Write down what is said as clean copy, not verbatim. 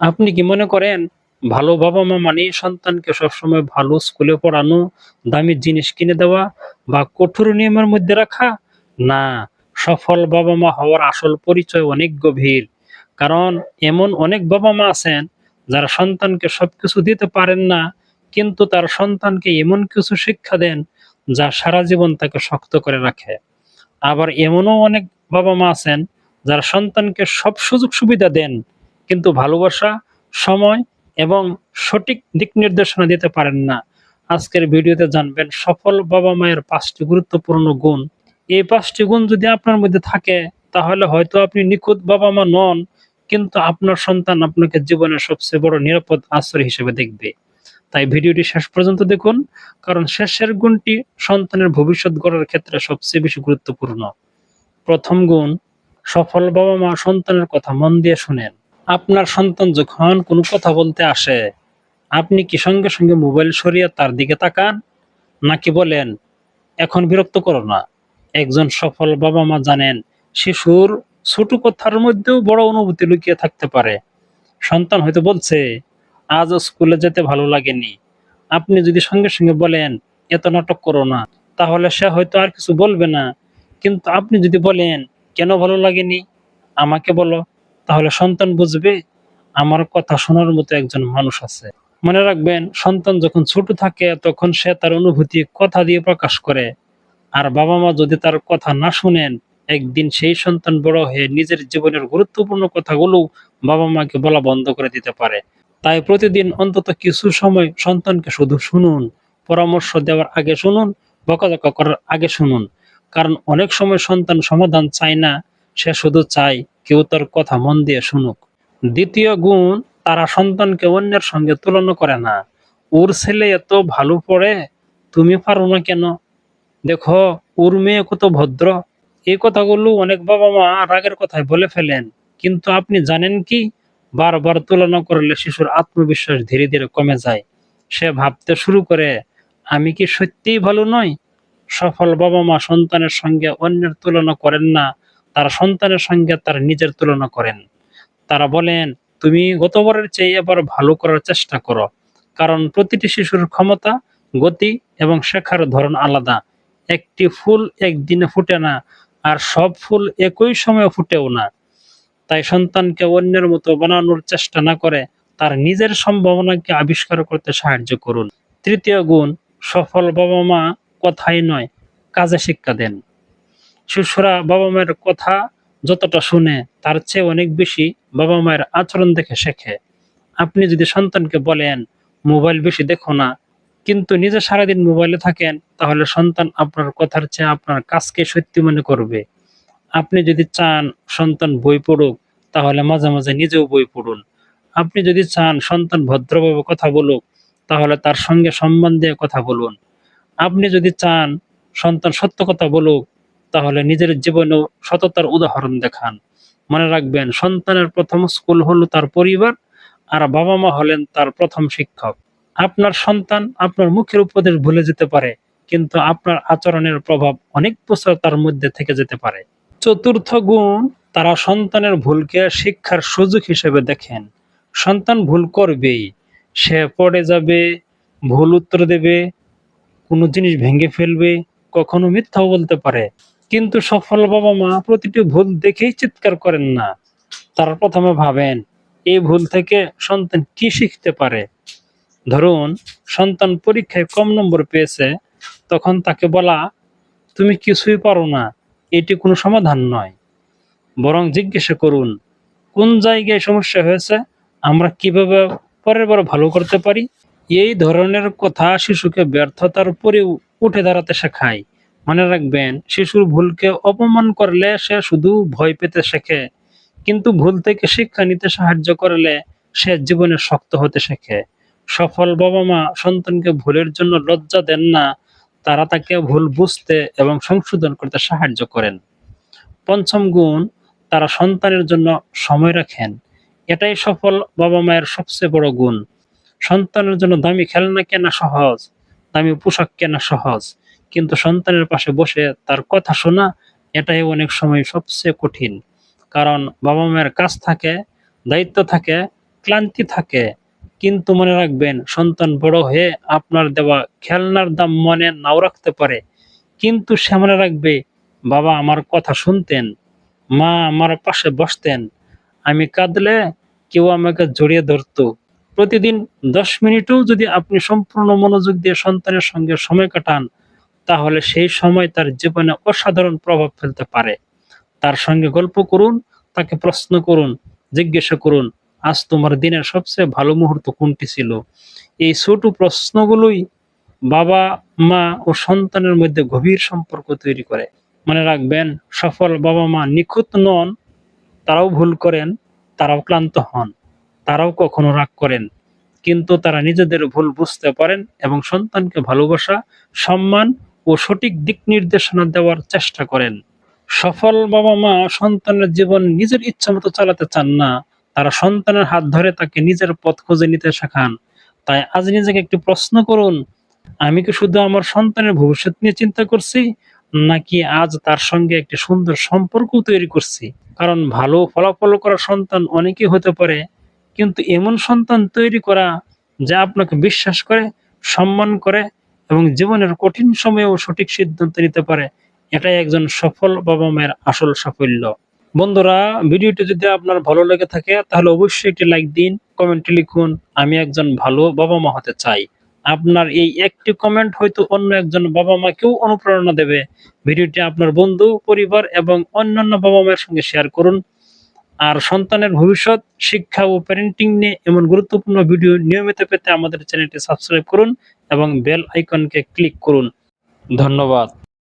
আপনি কি মনে করেন ভালো বাবা-মা মানেই সন্তানকে সবসময় ভালো স্কুলে পড়ানো, দামি জিনিস কিনে দেওয়া বা কঠোর নিয়মের মধ্যে রাখা? না, সফল বাবা-মা হওয়ার আসল পরিচয় অনেক গভীর। কারণ এমন অনেক বাবা-মা আছেন যারা সন্তানকে সবকিছু দিতে পারেন না, কিন্তু তার সন্তানকে এমন কিছু শিক্ষা দেন যা সারা জীবন তাকে শক্ত করে রাখে। আবার এমনও অনেক বাবা-মা আছেন যারা সন্তানকে সব সুযোগ সুবিধা দেন, কিন্তু ভালোবাসা, সময় এবং সঠিক দিক নির্দেশনা দিতে পারেন না। আজকের ভিডিওতে জানবেন সফল বাবা-মায়ের ৫ টি গুরুত্বপূর্ণ গুণ। এই ৫ টি গুণ যদি আপনার মধ্যে থাকে তাহলে হয়তো আপনি নিখুঁত বাবা-মা নন, কিন্তু আপনার সন্তান আপনাকে জীবনের সবচেয়ে বড় নিরাপদ আশ্রয় হিসেবে দেখবে। তাই ভিডিওটি শেষ পর্যন্ত দেখুন, কারণ শেষের গুণটি সন্তানের ভবিষ্যৎ গড়ার ক্ষেত্রে সবচেয়ে বেশি গুরুত্বপূর্ণ। প্রথম গুণ, সফল বাবা-মা সন্তানের কথা মন দিয়ে শোনেন। আপনার সন্তান যখন কোনো কথা বলতে আসে, আপনি কি সঙ্গে সঙ্গে মোবাইল সরিয়ে তার দিকে তাকান? নাকি বলেন, এখন বিরক্ত করো না? একজন সফল বাবা-মা জানেন শিশুর ছোট কথার মধ্যেও বড় অনুভূতি লুকিয়ে থাকতে পারে। সন্তান হয়তো বলছে, আজও স্কুলে যেতে ভালো লাগেনি। আপনি যদি সঙ্গে সঙ্গে বলেন, এত নাটক করো না, তাহলে সে হয়তো আর কিছু বলবে না। কিন্তু আপনি যদি বলেন, কেন ভালো লাগেনি, আমাকে বলো, তাহলে সন্তান বুঝবে আমার কথা শোনার মতো একজন মানুষ আছে। মনে রাখবেন, সন্তান যখন ছোট থাকে তখন সে তার অনুভূতি কথা দিয়ে প্রকাশ করে। আর বাবা-মা যদি তার কথা না শুনেন, একদিন সেই সন্তান বড় হয়ে নিজের জীবনের গুরুত্বপূর্ণ কথাগুলো বাবা-মাকে বলা বন্ধ করে দিতে পারে। তাই প্রতিদিন অন্তত কিছু সময় সন্তানকে শুধু শুনুন, পরামর্শ দেওয়ার আগে শুনুন, বকাঝকা করার আগে শুনুন। কারণ অনেক সময় সন্তান সমাধান চায় না, সে শুধু চায় কেউ তার কথা মন দিয়ে শুনুক। দ্বিতীয় গুণ, তারা সন্তানকে অন্যের সঙ্গে তুলনা করে না। ওর ছেলে এত ভালো পড়ে, তুমি পারো না কেন? দেখো, ওর মেয়ে কত ভদ্র। এই কথাগুলো অনেক বাবা-মা রাগের কথায় বলে ফেলেন। কিন্তু আপনি জানেন কি? বারবার তুলনা করলে শিশুর আত্মবিশ্বাস ধীরে ধীরে কমে যায়। সে ভাবতে শুরু করে, আমি কি সত্যিই ভালো নই? সফল বাবা-মা সন্তানের সঙ্গে অন্যের তুলনা করেন না, তারা সন্তানের সঙ্গে তার নিজের তুলনা করেন। তারা বলেন, তুমি গতবারের চেয়ে এবার ভালো করার চেষ্টা করো। কারণ প্রতিটি শিশুর ক্ষমতা, গতি এবং শেখার ধরন আলাদা। একটি ফুল একদিনে ফোটে না, আর সব ফুল একই সময়ে ফুটেও না। তাই সন্তানকে অন্যের মতো বানানোর চেষ্টা না করে তার নিজের সম্ভাবনাকে আবিষ্কার করতে সাহায্য করুন। তৃতীয় গুণ, সফল বাবা-মা কথাই নয়, কাজে শিক্ষা দেন। শিশুরা বাবা-মায়ের কথা যতটা শুনে তার চেয়ে অনেক বেশি বাবা-মায়ের আচরণ দেখে শেখে। আপনি যদি সন্তানকে বলেন, মোবাইল বেশি দেখো না, কিন্তু নিজে সারাদিন মোবাইলে থাকেন, তাহলে সন্তান আপনার কথার চেয়ে আপনার কাজকে সত্যি মনে করবে। আপনি যদি চান সন্তান বই পড়ুক, তাহলে মাঝে মাঝে নিজেও বই পড়ুন। আপনি যদি চান সন্তান ভদ্রভাবে কথা বলুক, তাহলে তার সঙ্গে সম্মান দিয়ে কথা বলুন। আপনি যদি চান সন্তান সত্য কথা বলুক, তাহলে নিজের জীবনেও সততার উদাহরণ দেখান। মনে রাখবেন, সন্তানের প্রথম স্কুল হলো তার পরিবার, আর বাবা-মা হলেন তার প্রথম শিক্ষক। আপনার সন্তান আপনার মুখের উপদেশ ভুলে যেতে পারে, কিন্তু আপনার আচরণের প্রভাব অনেক বছর তার মধ্যে থেকে যেতে পারে। চতুর্থ গুণ, তারা সন্তানের ভুলকে শিক্ষার সুযোগ হিসেবে দেখেন। সন্তান ভুল করবেই। সে পড়ে যাবে, ভুল উত্তর দেবে, কোনো জিনিস ভেঙে ফেলবে, কখনো মিথ্যাও বলতে পারে। কিন্তু সফল বাবা-মা প্রতিটি ভুল দেখেই চিৎকার করেন না। তারা প্রথমে ভাবেন, এই ভুল থেকে সন্তান কি শিখতে পারে। ধরুন, সন্তান পরীক্ষায় কম নম্বর পেয়েছে, তখন তাকে বলা, তুমি কিছুই পারো না, এটি কোনো সমাধান নয়। বরং জিজ্ঞাসা করুন, কোন জায়গায় সমস্যা হয়েছে, আমরা কিভাবে পরের বার ভালো করতে পারি। এই ধরনের কথা শিশুকে ব্যর্থতার পরেও উঠে দাঁড়াতে শেখায়। মনে রাখবেন, শিশুর ভুলকে অপমান করলে সে শুধু ভয় পেতে শেখে, কিন্তু ভুল থেকে শিক্ষা নিতে সাহায্য করলে সে জীবনে শক্ত হতে শেখে। সফল বাবা-মা সন্তানকে ভুলের জন্য লজ্জা দেন না, তারা তাকে ভুল বুঝতে এবং সংশোধন করতে সাহায্য করেন। পঞ্চম গুণ, তারা সন্তানের জন্য সময় রাখেন। এটাই সফল বাবা-মায়ের সবচেয়ে বড় গুণ। সন্তানের জন্য দামি খেলনা কেনা সহজ, দামি পোশাক কেনা সহজ, কিন্তু সন্তানের পাশে বসে তার কথা শোনা, এটাই অনেক সময় সবচেয়ে কঠিন। কারণ বাবা-মায়ের কাজ থাকে, দায়িত্ব থাকে, ক্লান্তি থাকে, কিন্তু মনে রাখবেন সন্তান বড় হয়ে আপনার দেওয়া খেলনার দাম মনে নাও রাখতে পারে, কিন্তু সে মনে রাখবে বাবা আমার কথা শুনতেন, মা আমার পাশে বসতেন, আমি কাঁদলে কেউ আমাকে জড়িয়ে ধরতো। প্রতিদিন 10 মিনিটও যদি আপনি সম্পূর্ণ মনোযোগ দিয়ে সন্তানের সঙ্গে সময় কাটান, তাহলে সেই সময় তার জীবনে অসাধারণ প্রভাব ফেলতে পারে। তার সঙ্গে গল্প করুন, তাকে প্রশ্ন করুন, জিজ্ঞাসা করুন, আজ তোমার দিনের সবচেয়ে ভালো মুহূর্ত কোনটি ছিল? এই ছোট প্রশ্নগুলোই বাবা-মা ও সন্তানের মধ্যে গভীর সম্পর্ক তৈরি করে। মনে রাখবেন, সফল বাবা-মা নিখুঁত নন, তারাও ভুল করেন, তারাও ক্লান্ত হন, তারাও কখনো রাগ করেন। কিন্তু তারা নিজেদের ভুল বুঝতে পারেন এবং সন্তানকে ভালোবাসা, সম্মান ও সঠিক দিক নির্দেশনা দেওয়ার চেষ্টা করেন। সফল বাবা-মা সন্তানের জীবন নিজের ইচ্ছামতো চালাতে চান না। তারা সন্তানের হাত ধরে তাকে নিজের পথ খুঁজে নিতে শেখান। তাই আজ নিজেকে একটি প্রশ্ন করুন, আমি কি শুধু আমার সন্তানের ভবিষ্যৎ নিয়ে চিন্তা করছি? নাকি আজ তার সঙ্গে একটি সুন্দর সম্পর্ক তৈরি করছি? কারণ ভালো ফলাফল করা সন্তান অনেকেই হতে পারে, কিন্তু এমন সন্তান তৈরি করা যা আপনাকে বিশ্বাস করে, সম্মান করে এবং জীবনের কঠিন সময়েও সঠিক সিদ্ধান্ত নিতে পারে, এটাই একজন সফল বাবা-মায়ের আসল সাফল্য। বন্ধুরা, ভিডিওটি যদি আপনার ভালো লেগে থাকে তাহলে অবশ্যই একটি লাইক দিন, কমেন্টে লিখুন, আমি একজন ভালো বাবা-মা হতে চাই। আপনার এই একটি কমেন্ট হয়তো অন্য একজন বাবা-মাকেও অনুপ্রেরণা দেবে। ভিডিওটি আপনার বন্ধু, পরিবার এবং অন্যান্য বাবা-মায়ের সঙ্গে শেয়ার করুন। আর সন্তানের ভবিষ্যৎ, শিক্ষা ও প্যারেন্টিং নিয়ে এমন গুরুত্বপূর্ণ ভিডিও নিয়মিত পেতে আমাদের চ্যানেলটি সাবস্ক্রাইব করুন এবং বেল আইকনকে ক্লিক করুন। ধন্যবাদ।